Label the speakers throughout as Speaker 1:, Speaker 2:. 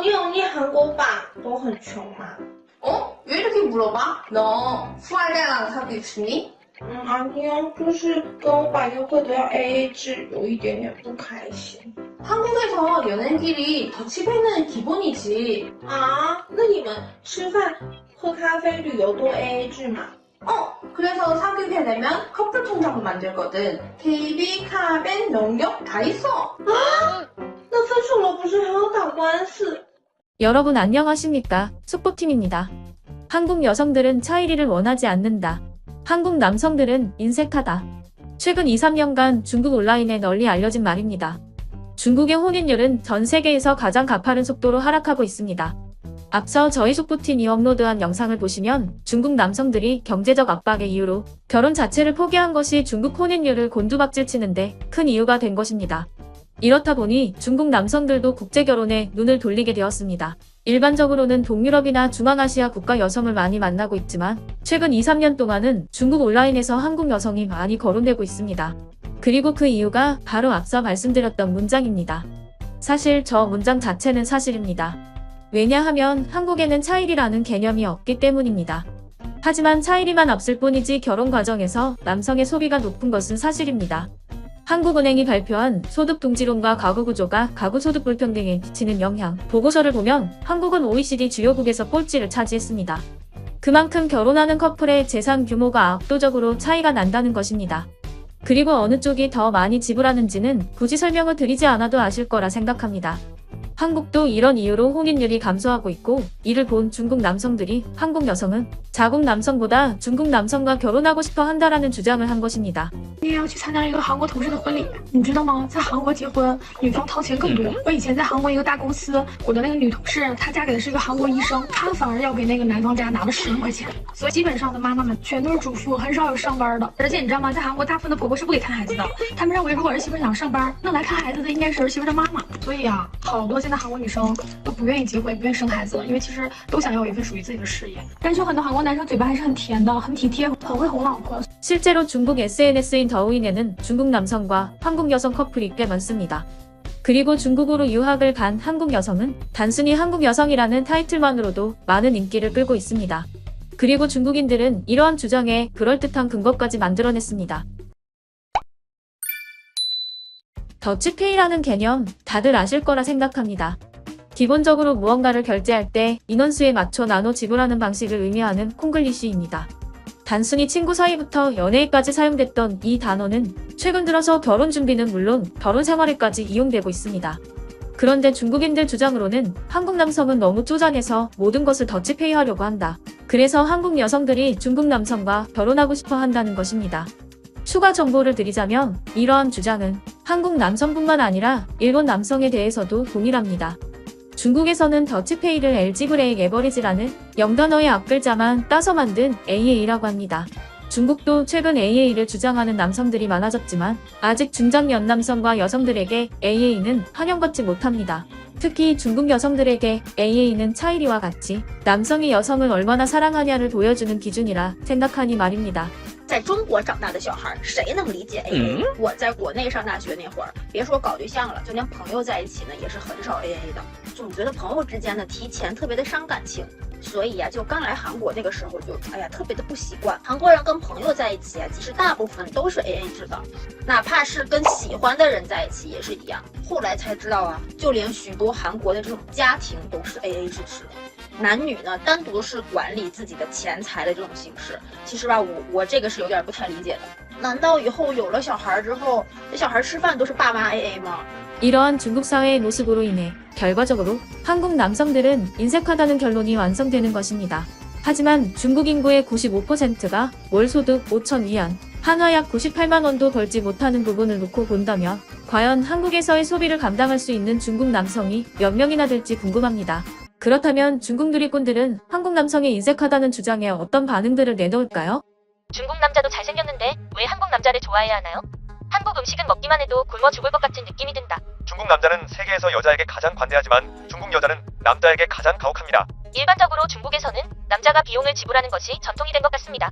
Speaker 1: 你有念韩国版都很穷吗？
Speaker 2: 왜 이렇게 물어봐? 너富二代랑 사고 있으니?
Speaker 1: 아니요, 就是跟我把约会都要 AA 制，有一点点不开心。
Speaker 2: 한국에서 연인끼리 더치페이는 기본이지.
Speaker 1: 啊，那你们吃饭、喝咖啡、旅游都 AA 制吗？
Speaker 2: 그래서 사귀게 되면 커플 통장을 만들거든. KB, 카벤, 농협 다 있어.
Speaker 1: 那分手了不是还要打官司？
Speaker 3: 여러분 안녕하십니까? 속보팀입니다. 한국 여성들은 차이리를 원하지 않는다. 한국 남성들은 인색하다. 최근 2, 3년간 중국 온라인에 널리 알려진 말입니다. 중국의 혼인율은 전 세계에서 가장 가파른 속도로 하락하고 있습니다. 앞서 저희 속보팀이 업로드한 영상을 보시면 중국 남성들이 경제적 압박의 이유로 결혼 자체를 포기한 것이 중국 혼인율을 곤두박질치는데 큰 이유가 된 것입니다. 이렇다 보니 중국 남성들도 국제결혼에 눈을 돌리게 되었습니다. 일반적으로는 동유럽이나 중앙아시아 국가 여성을 많이 만나고 있지만 최근 2, 3년 동안은 중국 온라인에서 한국 여성이 많이 거론되고 있습니다. 그리고 그 이유가 바로 앞서 말씀드렸던 문장입니다. 사실 저 문장 자체는 사실입니다. 왜냐하면 한국에는 차이리라는 개념이 없기 때문입니다. 하지만 차이리만 없을 뿐이지 결혼 과정에서 남성의 소비가 높은 것은 사실입니다. 한국은행이 발표한 소득동지론과 가구구조가 가구소득 불평등에 미치는 영향 보고서를 보면 한국은 OECD 주요국에서 꼴찌를 차지했습니다. 그만큼 결혼하는 커플의 재산 규모가 압도적으로 차이가 난다는 것입니다. 그리고 어느 쪽이 더 많이 지불하는지는 굳이 설명을 드리지 않아도 아실 거라 생각합니다. 한국도 이런 이유로 혼인율이 감소하고 있고 이를 본 중국 남성들이 한국 여성은 자국 남성보다 중국 남성과 결혼하고 싶어 한다라는 주장을 한 것입니다.
Speaker 4: 今天要去参加一个韩国同事的婚礼，你知道吗？在韩国结婚，女方掏钱更多。我以前在韩国一个大公司，我的那个女同事，她嫁给的是一个韩国医生，她反而要给那个男方家拿了10万块钱。所以基本上的妈妈们全都是主妇，很少有上班的。而且你知道吗？在韩国大部分的婆婆是不给看孩子的，他们认为如果儿媳妇想上班，那来看孩子的应该是儿媳妇的妈妈。所以啊，好多现在韩国女生都不愿意结婚，也不愿意生孩子了，因为其实都想要有一份属于自己的事业。但是有很多韩国男生嘴巴还是很甜的，很体贴，很会哄老婆。
Speaker 3: 실제로 중국 SNS인 더우인에는 중국 남성과 한국 여성 커플이 꽤 많습니다. 그리고 중국으로 유학을 간 한국 여성은 단순히 한국 여성이라는 타이틀만으로도 많은 인기를 끌고 있습니다. 그리고 중국인들은 이러한 주장에 그럴듯한 근거까지 만들어냈습니다. 더치페이라는 개념 다들 아실 거라 생각합니다. 기본적으로 무언가를 결제할 때 인원수에 맞춰 나눠 지불하는 방식을 의미하는 콩글리시입니다. 단순히 친구 사이부터 연애에까지 사용됐던 이 단어는 최근 들어서 결혼 준비는 물론 결혼 생활에까지 이용되고 있습니다. 그런데 중국인들 주장으로는 한국 남성은 너무 쪼잔해서 모든 것을 더치페이 하려고 한다. 그래서 한국 여성들이 중국 남성과 결혼하고 싶어 한다는 것입니다. 추가 정보를 드리자면 이러한 주장은 한국 남성뿐만 아니라 일본 남성에 대해서도 동일합니다. 중국에서는 더치페이를 엘지브레이크 에버리지라는 영단어의 앞글자만 따서 만든 AA라고 합니다. 중국도 최근 AA를 주장하는 남성들이 많아졌지만 아직 중장년 남성과 여성들에게 AA는 환영받지 못합니다. 특히 중국 여성들에게 AA는 차이리와 같이 남성이 여성을 얼마나 사랑하냐를 보여주는 기준이라 생각하니 말입니다.
Speaker 5: 在中国长大的小孩，谁能理解 AA？我在国内上大学那会儿，别说搞对象了，就连朋友在一起呢，也是很少 AA 的。总觉得朋友之间呢提钱特别的伤感情，所以呀，就刚来韩国那个时候就，特别的不习惯。韩国人跟朋友在一起啊，其实大部分都是 AA 制的，哪怕是跟喜欢的人在一起也是一样。后来才知道啊，就连许多韩国的这种家庭都是 AA 制式的。 男女呢单独是管理自己的钱财的这种形式，其实吧，我这个是有点不太理解的。难道以后有了小孩之后，这小孩吃饭都是爸妈 AA 吗？
Speaker 3: 이러한 중국 사회의 모습으로 인해 결과적으로 한국 남성들은 인색하다는 결론이 완성되는 것입니다. 하지만 중국 인구의 95%가 월 소득 5천 위안, 한화 약 98만 원도 벌지 못하는 부분을 놓고 본다면 과연 한국에서의 소비를 감당할 수 있는 중국 남성이 몇 명이나 될지 궁금합니다. 그렇다면 중국 누리꾼들은 한국 남성이 인색하다는 주장에 어떤 반응들을 내놓을까요?
Speaker 6: 중국 남자도 잘생겼는데 왜 한국 남자를 좋아해야 하나요? 한국 음식은 먹기만 해도 굶어 죽을 것 같은 느낌이 든다.
Speaker 7: 중국 남자는 세계에서 여자에게 가장 관대하지만 중국 여자는 남자에게 가장 가혹합니다.
Speaker 6: 일반적으로 중국에서는 남자가 비용을 지불하는 것이 전통이 된 것 같습니다.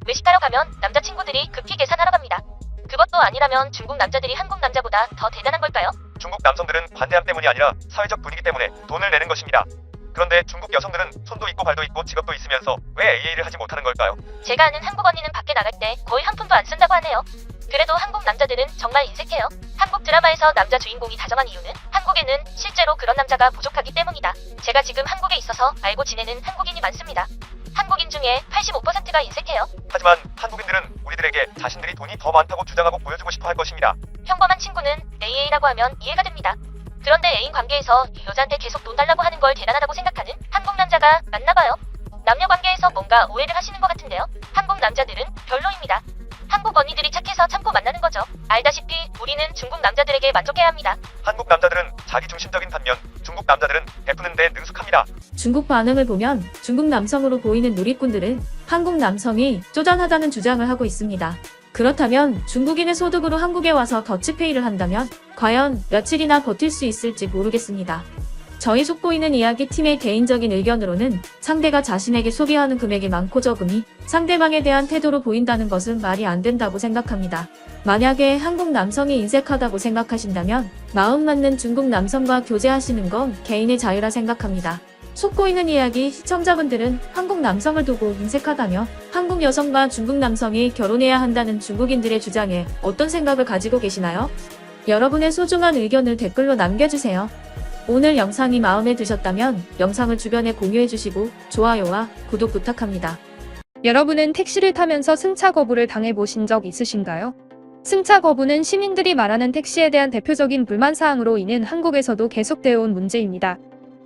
Speaker 6: 외식하러 가면 남자친구들이 급히 계산하러 갑니다. 그것도 아니라면 중국 남자들이 한국 남자보다 더 대단한 걸까요?
Speaker 7: 중국 남성들은 관대함 때문이 아니라 사회적 분위기 때문에 돈을 내는 것입니다. 그런데 중국 여성들은 손도 있고 발도 있고 직업도 있으면서 왜 AA를 하지 못하는 걸까요?
Speaker 6: 제가 아는 한국 언니는 밖에 나갈 때 거의 한 푼도 안 쓴다고 하네요. 그래도 한국 남자들은 정말 인색해요. 한국 드라마에서 남자 주인공이 다정한 이유는 한국에는 실제로 그런 남자가 부족하기 때문이다. 제가 지금 한국에 있어서 알고 지내는 한국인이 많습니다. 한국인 중에 85%가 인색해요.
Speaker 7: 하지만 한국인들은 우리들에게 자신들이 돈이 더 많다고 주장하고 보여주고 싶어 할 것입니다.
Speaker 6: 평범한 친구는 AA라고 하면 이해가 됩니다. 그런데 애인 관계에서 여자한테 계속 돈 달라고 하는 걸 대단하다고 생각하는 한국 남자가 많나봐요. 남녀 관계에서 뭔가 오해를 하시는 것 같은데요. 한국 남자들은 별로입니다. 한국 언니들이 착해서 참고 만나는 거죠. 알다시피 우리는 중국 남자들에게 만족해야 합니다.
Speaker 7: 한국 남자들은 자기중심적인 반면 중국 남자들은 베푸는 데 능숙합니다.
Speaker 3: 중국 반응을 보면 중국 남성으로 보이는 누리꾼들은 한국 남성이 쪼잔하다는 주장을 하고 있습니다. 그렇다면 중국인의 소득으로 한국에 와서 더치페이를 한다면 과연 며칠이나 버틸 수 있을지 모르겠습니다. 저희 속보이는 이야기 팀의 개인적인 의견으로는 상대가 자신에게 소비하는 금액이 많고 적음이 상대방에 대한 태도로 보인다는 것은 말이 안 된다고 생각합니다. 만약에 한국 남성이 인색하다고 생각하신다면 마음 맞는 중국 남성과 교제하시는 건 개인의 자유라 생각합니다. 속보이는 이야기 시청자분들은 한국 남성을 두고 인색하다며 한국 여성과 중국 남성이 결혼해야 한다는 중국인들의 주장에 어떤 생각을 가지고 계시나요? 여러분의 소중한 의견을 댓글로 남겨주세요. 오늘 영상이 마음에 드셨다면 영상을 주변에 공유해주시고 좋아요와 구독 부탁합니다.
Speaker 8: 여러분은 택시를 타면서 승차 거부를 당해보신 적 있으신가요? 승차 거부는 시민들이 말하는 택시에 대한 대표적인 불만사항으로 인해 한국에서도 계속되어 온 문제입니다.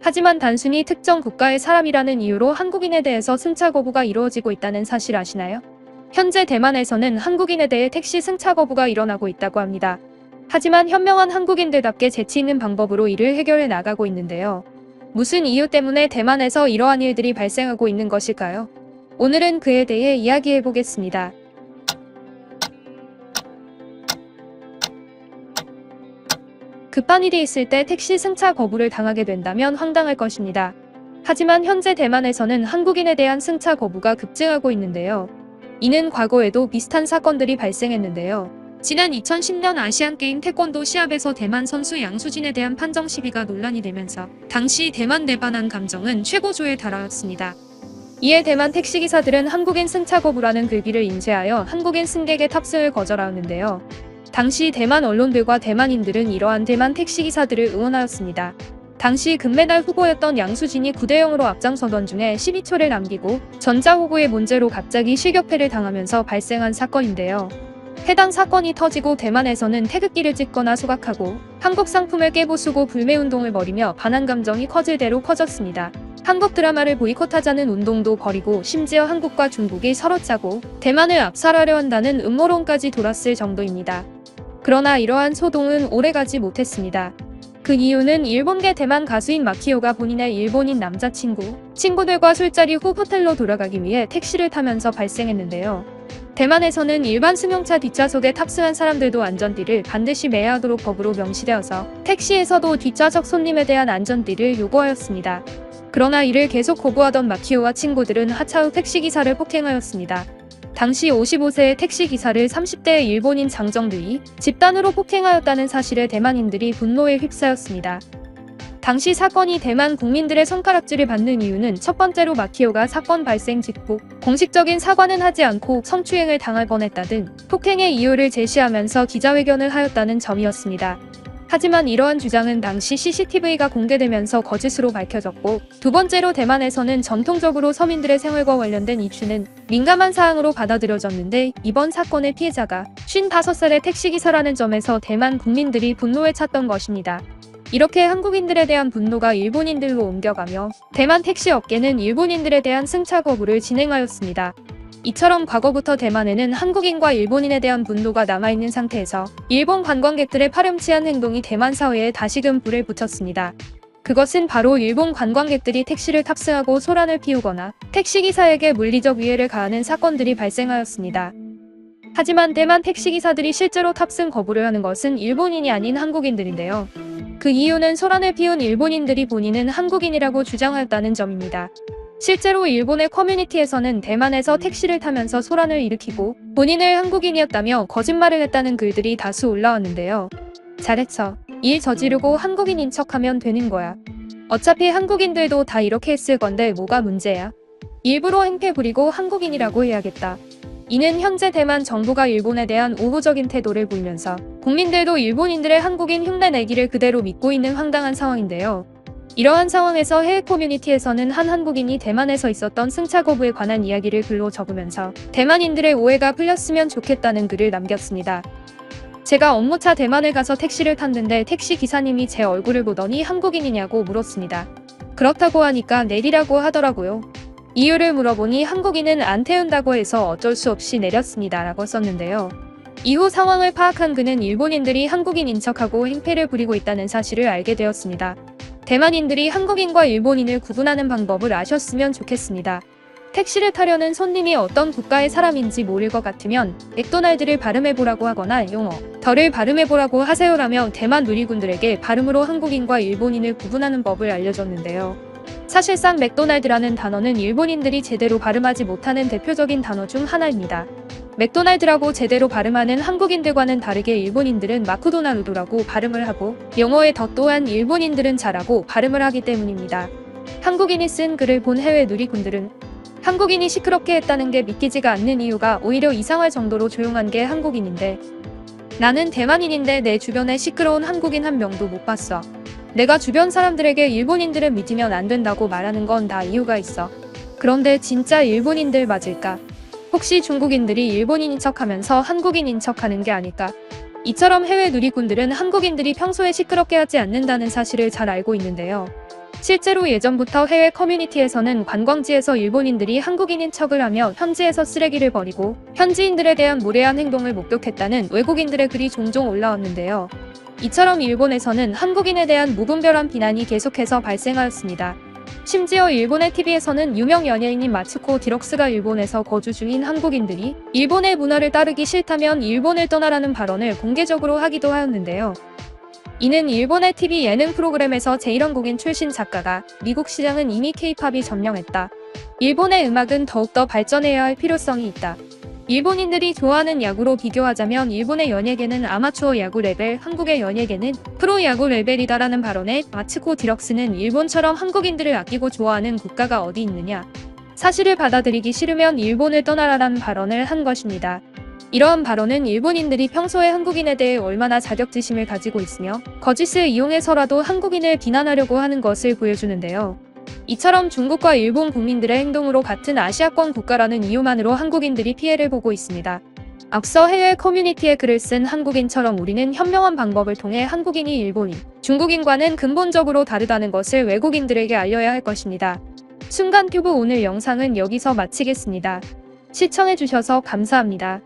Speaker 8: 하지만 단순히 특정 국가의 사람이라는 이유로 한국인에 대해서 승차 거부가 이루어지고 있다는 사실 아시나요? 현재 대만에서는 한국인에 대해 택시 승차 거부가 일어나고 있다고 합니다. 하지만 현명한 한국인들답게 재치 있는 방법으로 이를 해결해 나가고 있는데요. 무슨 이유 때문에 대만에서 이러한 일들이 발생하고 있는 것일까요? 오늘은 그에 대해 이야기해 보겠습니다. 급한 일이 있을 때 택시 승차 거부를 당하게 된다면 황당할 것입니다. 하지만 현재 대만에서는 한국인에 대한 승차 거부가 급증하고 있는데요. 이는 과거에도 비슷한 사건들이 발생했는데요. 지난 2010년 아시안게임 태권도 시합에서 대만 선수 양수진에 대한 판정 시비가 논란이 되면서 당시 대만 내반한 감정은 최고조에 달하였습니다. 이에 대만 택시기사들은 한국인 승차 거부라는 글귀를 인쇄하여 한국인 승객의 탑승을 거절하였는데요. 당시 대만 언론들과 대만인들은 이러한 대만 택시기사들을 응원하였습니다. 당시 금메달 후보였던 양수진이 9대0으로 앞장서던 중에 12초를 남기고 전자호구의 문제로 갑자기 실격패를 당하면서 발생한 사건인데요. 해당 사건이 터지고 대만에서는 태극기를 찍거나 수각하고 한국 상품을 깨부수고 불매운동을 벌이며 반한 감정이 커질 대로 커졌습니다. 한국 드라마를 보이콧하자는 운동도 벌이고 심지어 한국과 중국이 서로 짜고 대만을 압살하려 한다는 음모론까지 돌았을 정도입니다. 그러나 이러한 소동은 오래가지 못했습니다. 그 이유는 일본계 대만 가수인 마키오가 본인의 일본인 친구들과 술자리 후 호텔로 돌아가기 위해 택시를 타면서 발생했는데요. 대만에서는 일반 승용차 뒷좌석에 탑승한 사람들도 안전띠를 반드시 매야 하도록 법으로 명시되어서 택시에서도 뒷좌석 손님에 대한 안전띠를 요구하였습니다. 그러나 이를 계속 거부하던 마키오와 친구들은 하차 후 택시기사를 폭행하였습니다. 당시 55세의 택시기사를 30대의 일본인 장정들이 집단으로 폭행하였다는 사실에 대만인들이 분노에 휩싸였습니다. 당시 사건이 대만 국민들의 손가락질을 받는 이유는 첫 번째로 마키오가 사건 발생 직후 공식적인 사과는 하지 않고 성추행을 당할 뻔했다 등 폭행의 이유를 제시하면서 기자회견을 하였다는 점이었습니다. 하지만 이러한 주장은 당시 CCTV가 공개되면서 거짓으로 밝혀졌고, 두 번째로 대만에서는 전통적으로 서민들의 생활과 관련된 이슈는 민감한 사항으로 받아들여졌는데, 이번 사건의 피해자가 55살의 택시기사라는 점에서 대만 국민들이 분노에 찼던 것입니다. 이렇게 한국인들에 대한 분노가 일본인들로 옮겨가며 대만 택시 업계는 일본인들에 대한 승차 거부를 진행하였습니다. 이처럼 과거부터 대만에는 한국인과 일본인에 대한 분노가 남아있는 상태에서 일본 관광객들의 파렴치한 행동이 대만 사회에 다시금 불을 붙였습니다. 그것은 바로 일본 관광객들이 택시를 탑승하고 소란을 피우거나 택시기사에게 물리적 위해를 가하는 사건들이 발생하였습니다. 하지만 대만 택시기사들이 실제로 탑승 거부를 하는 것은 일본인이 아닌 한국인들인데요. 그 이유는 소란을 피운 일본인들이 본인은 한국인이라고 주장하였다는 점입니다. 실제로 일본의 커뮤니티에서는 대만에서 택시를 타면서 소란을 일으키고 본인을 한국인이었다며 거짓말을 했다는 글들이 다수 올라왔는데요. 잘했어. 일 저지르고 한국인인 척하면 되는 거야. 어차피 한국인들도 다 이렇게 했을 건데 뭐가 문제야. 일부러 행패 부리고 한국인이라고 해야겠다. 이는 현재 대만 정부가 일본에 대한 우호적인 태도를 보이면서 국민들도 일본인들의 한국인 흉내 내기를 그대로 믿고 있는 황당한 상황인데요. 이러한 상황에서 해외 커뮤니티에서는 한 한국인이 대만에서 있었던 승차 거부에 관한 이야기를 글로 적으면서 대만인들의 오해가 풀렸으면 좋겠다는 글을 남겼습니다. 제가 업무차 대만을 가서 택시를 탔는데 택시 기사님이 제 얼굴을 보더니 한국인이냐고 물었습니다. 그렇다고 하니까 내리라고 하더라고요. 이유를 물어보니 한국인은 안 태운다고 해서 어쩔 수 없이 내렸습니다 라고 썼는데요. 이후 상황을 파악한 그는 일본인들이 한국인인 척하고 행패를 부리고 있다는 사실을 알게 되었습니다. 대만인들이 한국인과 일본인을 구분하는 방법을 아셨으면 좋겠습니다. 택시를 타려는 손님이 어떤 국가의 사람인지 모를 것 같으면 맥도날드를 발음해보라고 하거나 용어 덜을 발음해보라고 하세요라며 대만 누리꾼들에게 발음으로 한국인과 일본인을 구분하는 법을 알려줬는데요. 사실상 맥도날드라는 단어는 일본인들이 제대로 발음하지 못하는 대표적인 단어 중 하나입니다. 맥도날드라고 제대로 발음하는 한국인들과는 다르게 일본인들은 마크도나루도라고 발음을 하고 영어의 더 또한 일본인들은 잘하고 발음을 하기 때문입니다. 한국인이 쓴 글을 본 해외 누리꾼들은 한국인이 시끄럽게 했다는 게 믿기지가 않는 이유가 오히려 이상할 정도로 조용한 게 한국인인데 나는 대만인인데 내 주변에 시끄러운 한국인 한 명도 못 봤어. 내가 주변 사람들에게 일본인들은 믿으면 안 된다고 말하는 건 다 이유가 있어. 그런데 진짜 일본인들 맞을까? 혹시 중국인들이 일본인인 척하면서 한국인인 척하는 게 아닐까? 이처럼 해외 누리꾼들은 한국인들이 평소에 시끄럽게 하지 않는다는 사실을 잘 알고 있는데요. 실제로 예전부터 해외 커뮤니티에서는 관광지에서 일본인들이 한국인인 척을 하며 현지에서 쓰레기를 버리고 현지인들에 대한 무례한 행동을 목격했다는 외국인들의 글이 종종 올라왔는데요. 이처럼 일본에서는 한국인에 대한 무분별한 비난이 계속해서 발생하였습니다. 심지어 일본의 TV에서는 유명 연예인인 마츠코 디럭스가 일본에서 거주 중인 한국인들이 일본의 문화를 따르기 싫다면 일본을 떠나라는 발언을 공개적으로 하기도 하였는데요. 이는 일본의 TV 예능 프로그램에서 제1왕국인 출신 작가가 미국 시장은 이미 K-팝이 점령했다. 일본의 음악은 더욱더 발전해야 할 필요성이 있다. 일본인들이 좋아하는 야구로 비교하자면 일본의 연예계는 아마추어 야구 레벨, 한국의 연예계는 프로 야구 레벨이다라는 발언에 마츠코 디럭스는 일본처럼 한국인들을 아끼고 좋아하는 국가가 어디 있느냐. 사실을 받아들이기 싫으면 일본을 떠나라라는 발언을 한 것입니다. 이러한 발언은 일본인들이 평소에 한국인에 대해 얼마나 자격지심을 가지고 있으며 거짓을 이용해서라도 한국인을 비난하려고 하는 것을 보여주는데요. 이처럼 중국과 일본 국민들의 행동으로 같은 아시아권 국가라는 이유만으로 한국인들이 피해를 보고 있습니다. 앞서 해외 커뮤니티에 글을 쓴 한국인처럼 우리는 현명한 방법을 통해 한국인이 일본인, 중국인과는 근본적으로 다르다는 것을 외국인들에게 알려야 할 것입니다. 순간튜브 오늘 영상은 여기서 마치겠습니다. 시청해주셔서 감사합니다.